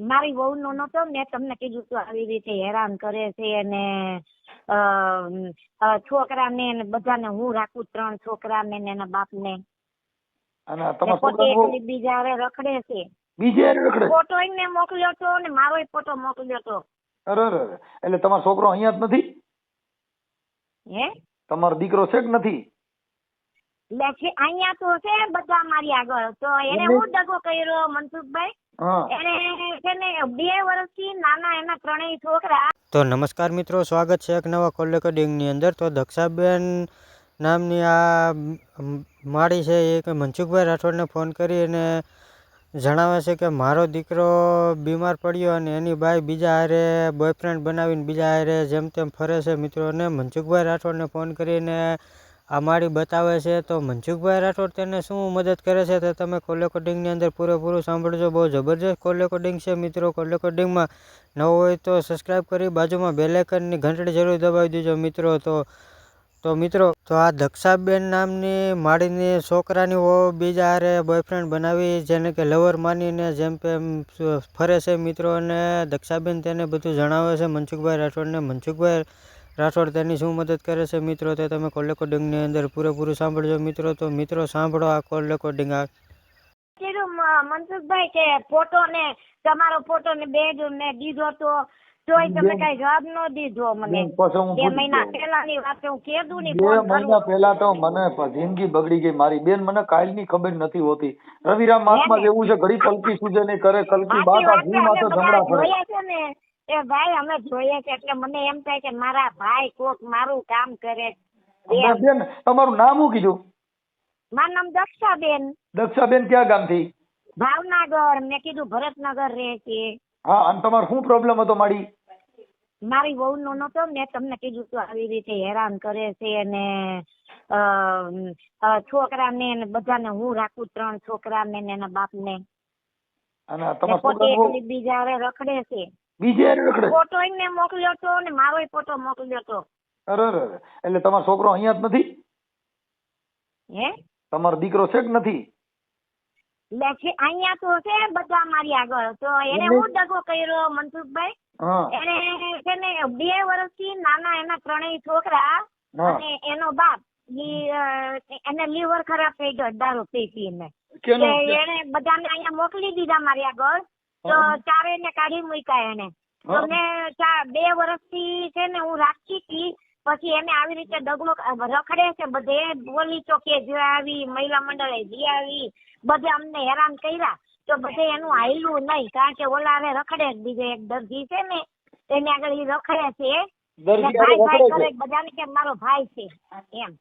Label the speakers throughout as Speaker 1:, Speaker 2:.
Speaker 1: મારી વહુ નો નતો, મેં તમને કીધું તું આવી રીતે હેરાન કરે છે અને છોકરાને ને બધાને હું રાખું, 3 છોકરાને ને એના બાપને.
Speaker 2: અને
Speaker 1: ને
Speaker 2: તમારા
Speaker 1: પોતે
Speaker 2: છોકરાને
Speaker 1: એકલી બીજા હારે રખડે છે.
Speaker 2: બીજે હારે રખડે?
Speaker 1: ફોટો એને મોકલ્યો તો ને મારોય ફોટો મોકલ્યો તો.
Speaker 2: અરે એટલે તમારો છોકરો અહીંયા જ નથી?
Speaker 1: હે,
Speaker 2: તમારો દીકરો છે કે નથી?
Speaker 1: લે છે અહીંયા તો છે બધા મારી આગળ. તો એને હું દગો કર્યો મનસુખભાઈ, એને છે ને 2 વર્ષથી નાના એના 3 છોકરા.
Speaker 3: તો નમસ્કાર મિત્રો, સ્વાગત છે એક નવા કોલ રેકોર્ડિંગની અંદર. તો દક્ષાબેન નામની આ માળી છે એ કે મનસુખભાઈ રાઠોડને ફોન કરી અને જણાવે છે કે મારો દીકરો બીમાર પડ્યો અને એની બાઈ બીજા હારે બોયફ્રેન્ડ બનાવીને બીજા હારે જેમ તેમ ફરે છે મિત્રોને. મનસુખભાઈ રાઠોડને ફોન કરીને આ માળી બતાવે છે. તો મનસુખભાઈ રાઠોડ તેને શું મદદ કરે છે તે તમે કોલ રેકોર્ડિંગની અંદર પૂરેપૂરું સાંભળજો. બહુ જબરજસ્ત કોલ રેકોર્ડિંગ છે મિત્રો. કોલ રેકોર્ડિંગમાં નવો હોય તો સબસ્ક્રાઈબ કરી બાજુમાં બેલ આઇકનની ઘંટડી જરૂર દબાવી દેજો મિત્રો. તો મિત્રો, તો આ દક્ષાબેન નામની માળીની છોકરાની બીજા હારે બોયફ્રેન્ડ બનાવી જેને કે લવર માનીને જેમ તેમ ફરે છે મિત્રો. અને દક્ષાબેન તેને બધું જણાવે છે મનસુખભાઈ રાઠોડને. મનસુખભાઈ રાઠોડ તેની શું મદદ કરે છે મિત્રો તે તમે કોલ રેકોર્ડિંગની અંદર પૂરેપૂરું સાંભળજો મિત્રો. તો મિત્રો સાંભળો આ કોલ રેકોર્ડિંગ.
Speaker 1: મનસુખભાઈ કે ફોટો ને તમારો ફોટો ને બેગ મેં દીધો તોય તમે કઈ જવાબ નો દીધો મને. 2 મહિના પહેલાની વાત હું કીધું ની.
Speaker 2: 2 મહિના પહેલા તો મને જિંદગી બગડી ગઈ મારી બેન. મને કાલની ખબર નથી હોતી. રવિરામ માસમાં જેવું છે, ઘડી કલકી સુજે નહીં કરે, કલકી બાટા ઘીમાં તો ધમડા પડે.
Speaker 1: એ ભાઈ અમે જોઈએ છે એટલે મને એમ થાય કે મારા ભાઈ કોક મારું કામ કરે.
Speaker 2: બેન તમારું નામ શું કીધું?
Speaker 1: મારું નામ દક્ષાબેન.
Speaker 2: દક્ષાબેન ક્યાં ગામથી?
Speaker 1: ભાવનગર. મેં કીધું ભરતનગર રહે છે.
Speaker 2: હા, અને તમારો શું પ્રોબ્લેમ હતો મારી?
Speaker 1: મારી વહુ નો નતો, મેં તમને કીધું તું આવી રીતે હેરાન કરે છે અને છોકરાને ને બધાને હું રાખું, 3 છોકરાને ને એના બાપને.
Speaker 2: અને તમારા
Speaker 1: પોતે એકલી બીજા હારે રખડે છે.
Speaker 2: બીજે હારે રખડે?
Speaker 1: ફોટો એને મોકલ્યો તો ને મારોય ફોટો મોકલ્યો તો.
Speaker 2: અરે એટલે તમારો છોકરો અહીંયા જ નથી?
Speaker 1: હે,
Speaker 2: તમારો દીકરો છે કે નથી?
Speaker 1: લે છે અહીંયા તો છે બધા મારી આગળ. તો એને હું દગો કર્યો મનસુખભાઈ, એને છે ને 2 વર્ષથી નાના એના 3 છોકરા અને એનો બાપ એને લીવર ખરાબ થઈ ગયો દારૂ પી પીને. એને બધાને અહીંયા મોકલી દીધા મારી આગળ. તો 4 ને કાઢી મૂક્યા એને. તો મેં 2 વર્ષથી છે ને હું રાખી હતી. પછી એને આવી રીતે દગલો રખડે છે બધે. પોલીસ ચોકી જે આવી, મહિલા મંડળે જે આવી, બધે અમને હેરાન કર્યા. તો બધે એનું હાયલું નહીં, કારણ કે ઓલા ને રખડે. બીજો એક દર્દી છે ને એને આગળ રખડે છે. ભાઈ ભાઈ કરે બધાને કે મારો ભાઈ છે એમ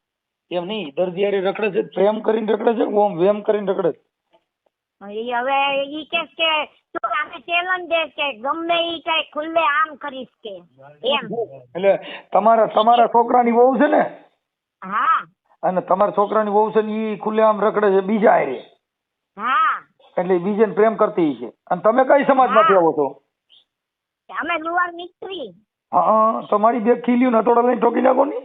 Speaker 2: નહીં. દર્દી હારે રખડે છે, પ્રેમ કરીને રખડે છે, ઓમ વેમ કરીને રખડે છે.
Speaker 1: હવે ઈ કે તું આને ચેલેન્જ દે કે ગમે ઈ કઈ ખુલ્લે આમ કરીશ કે એમ.
Speaker 2: એટલે તમારા છોકરાની વહુ છે ને?
Speaker 1: હા.
Speaker 2: અને તમારા છોકરાની વહુ છે ને ઈ ખુલ્લે આમ રખડે છે બીજા હારે?
Speaker 1: હા.
Speaker 2: એટલે બીજાને પ્રેમ કરતી છે. અને તમે કઈ સમાજમાંથી આવો છો?
Speaker 1: અમે લુવાર મિસ્ત્રી.
Speaker 2: હા, તમારી બે ખીલ્યું નતોડા લઈને ઠોકી નાખો ને?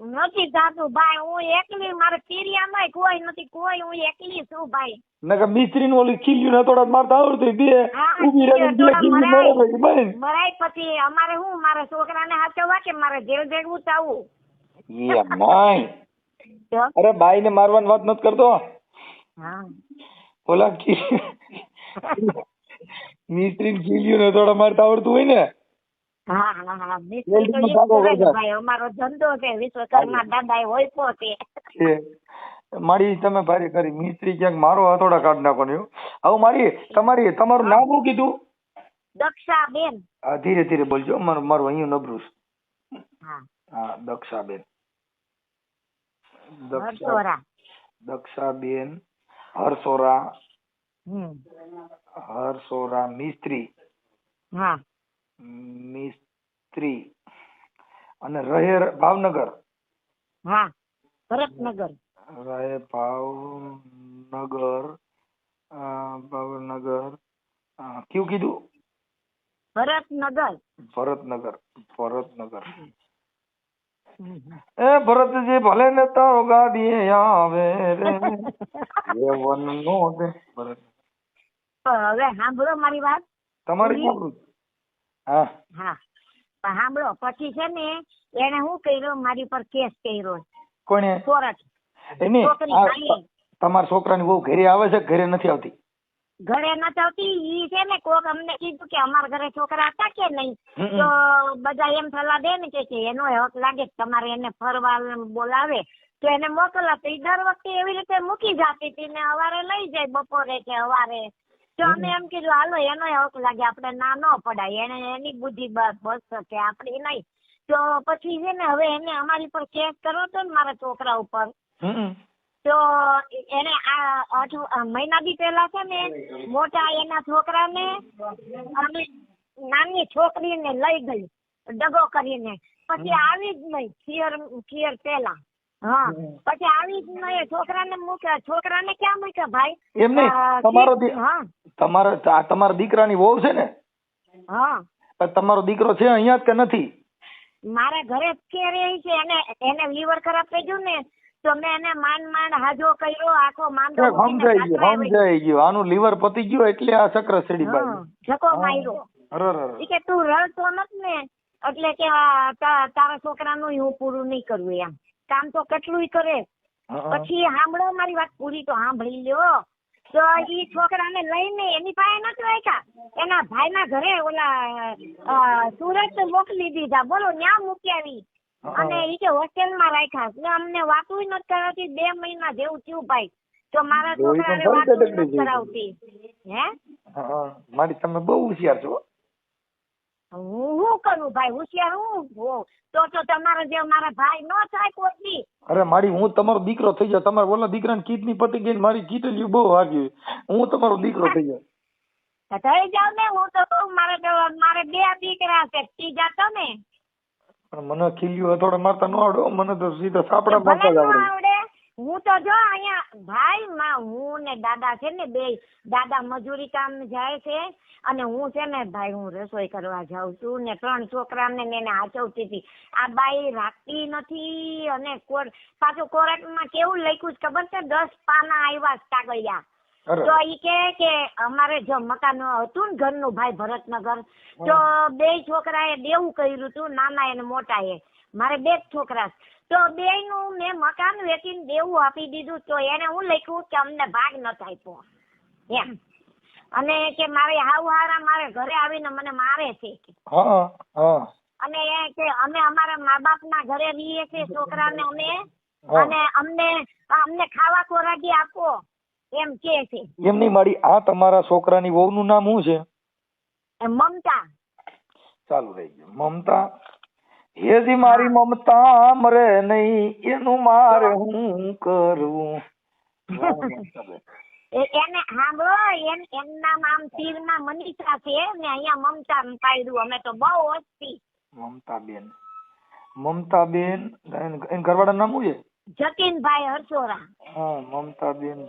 Speaker 1: નથી થાતું ભાઈ, હું એકલી. મારે પીરિયામાં કોઈ નથી, કોઈ હું એકલી છું ભાઈ.
Speaker 2: નકર મિસ્ત્રી નું ઓલી ખીલ્યું નતોડા મારતા આવડતું બે ઊભી રહી બે ખીલ્યું મારે
Speaker 1: મરાય. પછી અમારે હું મારા છોકરાને હાચવવા કે મારે જેલ ભેગવું થવું?
Speaker 2: એ નહીં. અરે બાઈ ને મારવાની વાત નથી કરતો.
Speaker 1: હા,
Speaker 2: ઓલા મિસ્ત્રી ખીલ્યું નતોડા મારતા આવડતું હોય ને?
Speaker 1: હા હા હા. મિસ્ત્રી તો એક ભાઈ અમારો ધંધો છે. વિશ્વકર્મા દાદા એ હોય પોતે.
Speaker 2: મારી તમે ભારી કરી મિસ્ત્રી ક્યાંક મારો હથોડા કાઢ નાખો ને. હવે તમારું નામ શું કીધું?
Speaker 1: દક્ષાબેન.
Speaker 2: હા, ધીરે ધીરે બોલજો, મારું અહીંયા નબળું છે.
Speaker 1: હા
Speaker 2: હા, દક્ષાબેન. દક્ષાબેન હરસોરા. હરસોરા મિસ્ત્રી.
Speaker 1: હા,
Speaker 2: મિસ્ત્રી. અને રહે ભાવનગર.
Speaker 1: હા, ભરતનગર.
Speaker 2: રહે ભાવનગર. ભાવનગર કયું કીધું?
Speaker 1: ભરતનગર.
Speaker 2: ભરતનગર. એ ભરતજી ભલે ને તારો ગાડી આવે રે એ વનનો દે.
Speaker 1: હવે સાંભળો મારી વાત.
Speaker 2: તમારે છોકરું? હા
Speaker 1: હા પણ સાંભળો, પછી છે ને એને શું કર્યો, મારી પર કેસ કર્યો.
Speaker 2: કોણે?
Speaker 1: કોર્ટ.
Speaker 2: એની
Speaker 1: છોકરી
Speaker 2: તમારા છોકરાની બહુ ઘરે આવે છે, ઘરે નથી આવતી?
Speaker 1: ઘરે નથી આવતી. ઈ છે ને કોક અમને કીધું કે અમારા ઘરે છોકરા હતા કે નહીં, તો બધા એમ સલાહ દે ને કે એનો હક લાગે તમારે એને ફરવા બોલાવે તો એને મોકલા. તો દર વખતે એવી રીતે મૂકી જતી હતી ને સવારે લઈ જાય, બપોરે કે સવારે. તો અમે એમ કીધું હાલો એનો હક લાગે, આપણે ના ન પડાય, એને એની બુદ્ધિ બસ કે આપડી નહીં. તો પછી છે ને હવે એને અમારી પર કેસ કરવો હતો ને મારા છોકરા ઉપર. તો એને આ મહિના દી પહેલા છે ને મોટા એના છોકરાને અને નાની છોકરીને લઈ ગઈ દગો કરીને. પછી આવી જ નહીં ખીયર પહેલા. હા પછી આવી જ નહીં, છોકરાને મૂક્યા. છોકરાને ક્યાં મૂક્યા ભાઈ?
Speaker 2: એમ નહીં, તમારા દીકરાની વહુ છે ને?
Speaker 1: હા.
Speaker 2: તમારો દીકરો છે અહીંયા જ કે નથી?
Speaker 1: મારા ઘરે જ કે રહી છે. એને લીવર ખરાબ થઈ ગયું ને તો મેં એને માંડ હાજો કર્યો, આખો માંદો
Speaker 2: સમજાઈ ગયું. આનું લીવર પતી ગયું એટલે આ ચક્ર ચડી ગયું,
Speaker 1: ધક્કો માર્યો. કે તું રડતો નથી ને એટલે કે તારા છોકરાનું હું પૂરું નહીં કરવું એમ. કામ તો કેટલું કરે. પછી સાંભળો મારી વાત પૂરી તો સાંભળી લ્યો. તો ઈ છોકરાને લઈને એની પાસે નથી રાખ્યા, એના ભાઈના ઘરે ઓલા સુરત મોકલી દીધા. બોલો ન્યા મૂકી આવી અને ઈ કે હોસ્ટેલમાં રાખ્યા. અમને વાતું નથી કરાવતી. 2 મહિના જેવું થયું ભાઈ. તો મારા છોકરાને વાતું નથી કરાવતી. હે
Speaker 2: મારી તમે બહુ હોશિયાર છો.
Speaker 1: હું શું કરું ભાઈ, હોશિયાર હું તો તમારા જેવા મારા ભાઈ નો થાય કોઈ.
Speaker 2: અરે મારી, હું તમારો દીકરો થઈ જાવ. તમારા ઓલા દીકરાને કિડની પતી ગઈ, મારી કીટલીઓ બહુ વાગી. હું તમારો દીકરો થઈ જાવ.
Speaker 1: થઈ જાવ ને. હું તો મારે 2 દીકરા છે, ત્રીજા તમે.
Speaker 2: મને ખીલ્યું થોડા મારતા ન આવડે. મને તો સીધા સાપડા મારતા જ આવડે.
Speaker 1: હું તો જો અહીંયા ભાઈ હું ને દાદા છે ને, 2 દાદા મજૂરી કામ જાય છે અને હું છે ને ભાઈ હું રસોઈ કરવા જાઉં છું ને 3 છોકરાને એને હાચવતી હતી. આ બાઈ રાખતી નથી. અને પાછું કોર્ટમાં કેવું લખ્યું છે ખબર છે? 10 પાના આવ્યા કાગળિયા. તો ઈ કે અમારે જો મકાન હતું ને ઘરનું ભાઈ ભરતનગર, તો 2 છોકરાએ દેવું કર્યું હતું, નાના એને મોટા એ. મારે 2 છોકરા. તો 2નું મેં મકાન વેચીને દેવું આપી દીધું. તો એને હું લખ્યું કે અમને ભાગ ન આપ્યો એમ. અને કે મારે હારા મારે ઘરે આવીને મને મારે છે. અને એ કે અમે અમારા મા બાપ ના ઘરે રહીએ છીએ છોકરાને અમે, અને અમને ખાવા ખોરાકી આપો એમ કે છે.
Speaker 2: એમ નહીં મારી, આ તમારા છોકરાની વહુનું નામ શું છે?
Speaker 1: મમતા.
Speaker 2: ચાલુ રહી ગયું. મમતા. હેજી મારી મમતા મરે નહીં, એનું મારે હું કરું.
Speaker 1: એને સાંભળો, એમના નામ તીરના મનીષા છે ને અહીંયા મમતા પાડ્યું. અમે તો બહુ ઓછી.
Speaker 2: મમતાબેન એન ઘરવાળાનું નામ શું છે?
Speaker 1: જતીનભાઈ હરસોરા.
Speaker 2: હા, મમતાબેન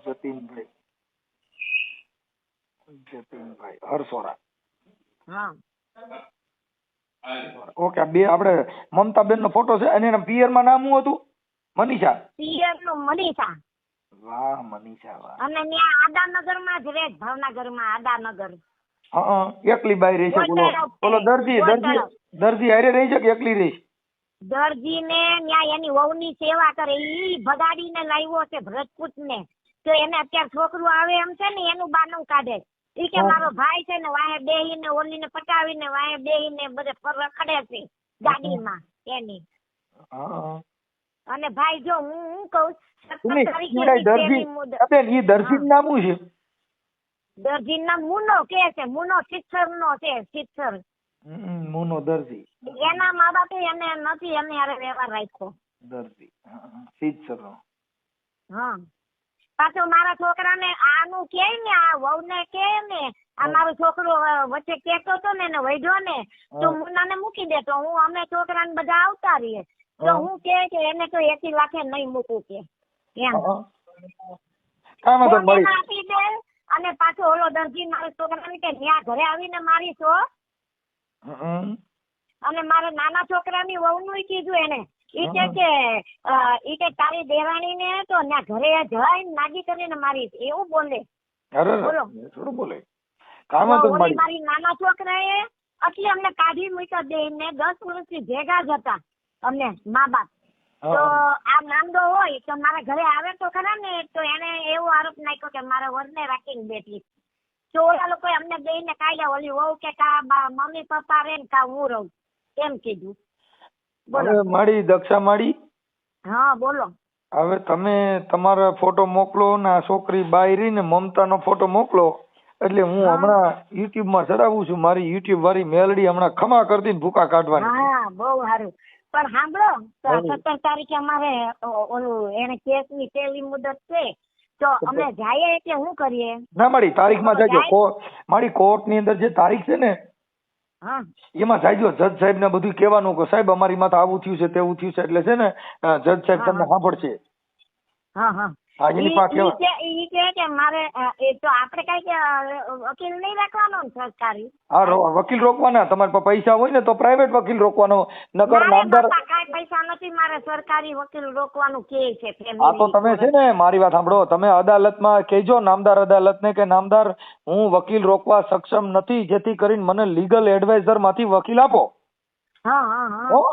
Speaker 2: જતીનભાઈ હરસોરા.
Speaker 1: હા
Speaker 2: ઓકે. આ 2 આપણે મમતાબેન નો ફોટો છે. અને એના પિયર માં નામ શું હતું? મનીષા.
Speaker 1: પિયર નું મનીષા.
Speaker 2: વાહ મનીષા વાહ.
Speaker 1: અને ત્યાં આદાનગર માં જ રહે, ભાવનગર માં આદાનગર.
Speaker 2: હા, એકલી બાઈ રહી છે. બોલો દરજી હારે રહી છે કે એકલી રહી?
Speaker 1: દરજી ને ત્યાં એની વહુ ની સેવા કરે. ઈ ભગાડીને લાવ્યો છે ભરતપુત ને. તો એને અત્યારે છોકરું આવે એમ છે ને એનું બાનું કાઢે. ઈ કે મારો ભાઈ છે ને વાહે બેહીને ઓલીને પટાવીને વાહે બેહીને બધે રખડે છે ગાડીમાં એની. અને ભાઈ જો હું કહું
Speaker 2: દરજી નામ શું છે?
Speaker 1: દરજી નામ મુનો કે છે. મુનો શિક્ષર નો છે. શિક્ષર
Speaker 2: મુનો દરજી.
Speaker 1: એના મા બાપે એને નથી એને હારે વ્યવહાર રાખ્યો.
Speaker 2: દરજી શિક્ષર નો.
Speaker 1: હા. પાછો મારા છોકરાને આનું કે ને આ વહુ ને કે ને આ મારો છોકરો વચ્ચે કેતો હતો ને એને વૈધો ને તો મુન્નાને મૂકી દે. તો હું અમે છોકરાને બધા આવતા રહીએ. તો હું કે એને તો 80 લાખે નહીં મૂકું કે એમ આપી દે. અને પાછો ઓલો દરજી મારા છોકરાને કે ત્યાં ઘરે આવીને મારી છો. અને મારા નાના છોકરાની વહુ નું કીધું એને. ઈ કે તારી દેરાણી ને તો ત્યાં ઘરે જઈને નાગી કરીને મારી. એવું બોલે.
Speaker 2: બોલો બોલે. કામ તો
Speaker 1: ઓલી મારી નાના છોકરાએ એટલે અમને કાઢી મૂક્યા બેને 10 વર્ષથી ભેગા જ હતા અમને મા બાપ. તો આ નામદો હોય તો મારા ઘરે આવે તો ખરા ને, તો એને એવો આરોપ નાખ્યો કે મારા વરને રાખીને બેઠી. તો ઓલા લોકો અમને બેને કાઢ્યા. ઓલી વહુ કે કા મમ્મી પપ્પા રે ને કા હું રહું એમ કીધું.
Speaker 2: હવે માડી દક્ષા માડી,
Speaker 1: હા બોલો.
Speaker 2: હવે તમે તમારા ફોટો મોકલો ને આ છોકરી બાઈ રહી ને મમતાનો ફોટો મોકલો, એટલે હું હમણાં યુટ્યુબ માં ચડાવું છું. મારી યુટ્યુબ વાળી મેલડી હમણાં ખમા કરતી ભૂકા કાઢવાની.
Speaker 1: હા બહુ સારું. પણ સાંભળો, 17 તારીખે અમારે ઓલું એને કેસ ની પહેલી મુદત છે, તો અમે જઈએ એટલે શું કરીએ?
Speaker 2: ના મારી તારીખમાં જાજો. મારી કોર્ટ ની અંદર જે તારીખ છે ને એમાં જાજો. જજ સાહેબ ને બધું કહેવાનું કે સાહેબ અમારી માથે આવું થયું છે તેવું થયું છે, એટલે છે ને જજ સાહેબ તમને સાંભળશે.
Speaker 1: ઈ કે મારે એ તો આપણે કઈ વકીલ નહીં રાખવાનો ને સરકારી?
Speaker 2: હા વકીલ રોકવાના. તમારે પાસે પૈસા હોય ને તો પ્રાઇવેટ વકીલ રોકવાનો, નકર નામદાર.
Speaker 1: કાંઈ પૈસા નથી મારે સરકારી વકીલ રોકવાનું કે છે.
Speaker 2: હા તો તમે છે ને મારી વાત સાંભળો, તમે અદાલતમાં કહેજો નામદાર અદાલત ને કે નામદાર હું વકીલ રોકવા સક્ષમ નથી, જેથી કરીને મને લીગલ એડવાઇઝર માંથી વકીલ આપો.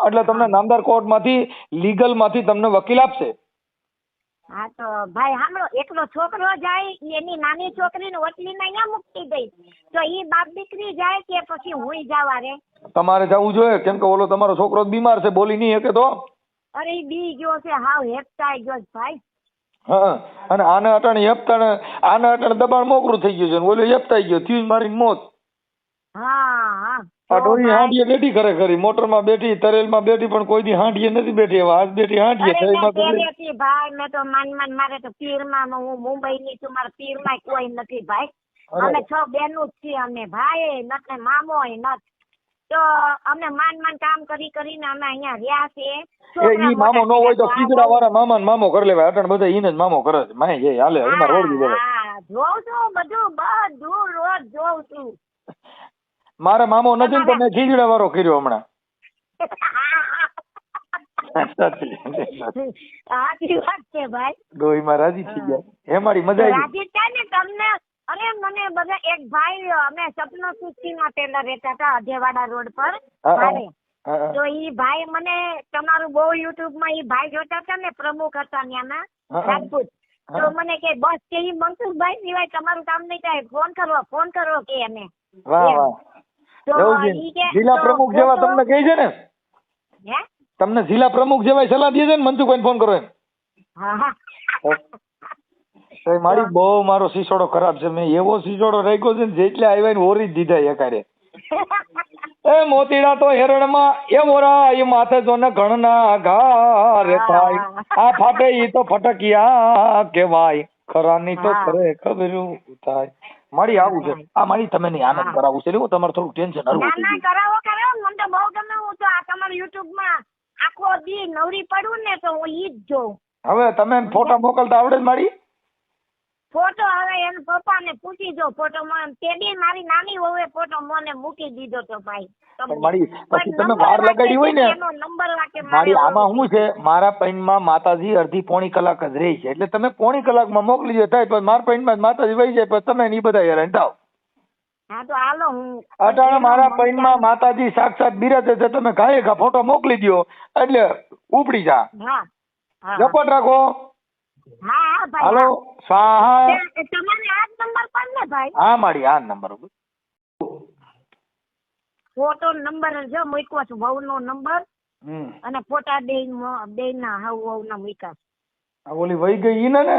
Speaker 2: એટલે તમને નામદાર કોર્ટ માંથી લીગલ માંથી તમને વકીલ આપશે.
Speaker 1: હા તો ભાઈ સાંભળો, એકલો છોકરો જાય એની નાની છોકરીને વકીલીને અહીંયા મૂકી દઈ, તો ઈ બાપ દીકરી જાય કે પછી હું જવા રે?
Speaker 2: તમારે જવું જોઈએ, કેમ કે ઓલો તમારો છોકરો બીમાર છે, બોલી નહીં શકે તો.
Speaker 1: અરે બી ગયો છે, હાવ હેપતાઈ ગયો ભાઈ.
Speaker 2: હા અને આને અટાણે દબાણ મોકરું થઈ ગયું છે, ઓલો હેપતાઈ ગયો, થયું મારીને મોત.
Speaker 1: હા
Speaker 2: આ ડોરી હાંડીએ બેઠી ખરેખર, મોટરમાં બેઠી, તરેલમાં બેઠી, પણ કોઈ દી હાંડીએ નથી બેઠી. હવે આજ બેઠી હાંડીએ.
Speaker 1: ભાઈ મેં તો માન મારે તો પીરમાં, હું મુંબઈ ની છું, મારા પીરમાં કોઈ નથી ભાઈ. અમે 6 બહેનો જ છીએ અમે ભાઈ, નત મામો હોય નત. તો અમે માન કામ કરીને અમે અહીંયા રહ્યા છીએ.
Speaker 2: ઈ મામો નો હોય તો ખીજડા વાળા મામા ને મામો કરી લેવાય. અટણ બધા ઈને જ મામો કરે છે. માય જે હાલે એમાં રોડ દીધો.
Speaker 1: જોઉં છું બધું રોજ જોઉં છું.
Speaker 2: મારા મામો નથી ને તમે ખીજડા વાળો કર્યો હમણાં.
Speaker 1: સાચી વાત છે ભાઈ.
Speaker 2: ડોહીમાં રાજી થઈ ગયા. હે મારી મજા આવી.
Speaker 1: રાજી થાય ને તમને? અરે મને બધા એક ભાઈ, અમે સપના સુસ્તી માં પેલા રહેતા હતા અજેવાડા રોડ પર. તો ઈ ભાઈ મને તમારું બહુ યુટ્યુબ માં ઈ ભાઈ જોતા હતા ને, પ્રમુખ હતા ત્યાંના રાજપૂત. તો મને કે બસ કે ઈ મનસુખભાઈ સિવાય તમારું કામ નહીં થાય, ફોન કરો કે એને.
Speaker 2: જિલ્લા પ્રમુખ જેવા તમને કહે છે ને, તમને જિલ્લા પ્રમુખ જેવા સલાહ દે છે ને, મનસુખભાઈ ફોન કરો એમ. મારી બહુ મારો સિસોડો ખરાબ છે. મેં એવો સિસોડો રાખ્યો છે ને, જેટલે આવ્યા ને ઓરી જ દીધા એકારે. એ મોતીડા તો હેરણમાં એ મોરા એ માથે જો ને ઘણના ઘા રે થાય, આ ફાટે ઈ તો ફટકિયા કેવાય, ખરાની તો ખરે ખબર થાય. મારી આવું છે આ મારી, તમે નહીં આનંદ કરાવું છે, હું તમારે થોડું ટેન્શન હરવું છે.
Speaker 1: કરાવો મને તો બહુ ગમે. હું તો આ તમારા યુટ્યુબ માં આખો દી નવરી પડું ને તો હું ઈ જ જોઉં.
Speaker 2: હવે તમે ફોટા મોકલતા આવડે જ મારી?
Speaker 1: ફોટો હવે એના પપ્પાને પૂછી જો. ફોટો તેડી મારી નાની વહુએ ફોટો મને મૂકી દીધો તો ભાઈ.
Speaker 2: મારી પછી તમે વાર લગાડી હોય ને મારી, આમાં શું છે, મારા પૈનમાં માતાજી અડધી પોણી કલાક જ રહી છે, એટલે તમે પોણી કલાકમાં મોકલી દો થાય, પછી મારા પૈનમાં માતાજી વહી જાય, પછી તમે નહીં બધા હેરાન થાવ.
Speaker 1: હા તો હાલો, હું
Speaker 2: અટાણે મારા પૈનમાં માતાજી સાક્ષાત બિરાજે છે, તમે ઘાએ ઘા ફોટો મોકલી દો એટલે ઉપડી જા. ઝપટ રાખો.
Speaker 1: હા ભાઈ.
Speaker 2: હાલો સ્વાહા.
Speaker 1: તમારે આ નંબર પર ને ભાઈ?
Speaker 2: હા મારી આ નંબર ઉપર
Speaker 1: ફોટો નંબર જો મૂક્યો છે, વહુ નો નંબર અને ફોટા બે ના વહુ ના મૂક્યા.
Speaker 2: ઓલી વહી ગઈ ઈ ને?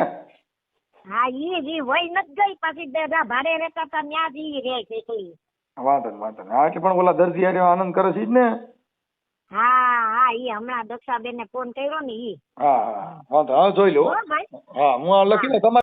Speaker 1: હા ઈ વહી નથી ગઈ, પછી દાદા ભાડે રહેતા હતા ત્યાં જ ઈ રહે છે એકલી.
Speaker 2: વાંધો નહીં. હા એટલે પણ ઓલા દર્દી હારે આનંદ કરે છે જ ને?
Speaker 1: હા ઈ હમણાં દક્ષાબેન ને ફોન કર્યો ને ઈ.
Speaker 2: હા વાંધો, હા જોઈ લો. હા હું લખી લઉં તમારે.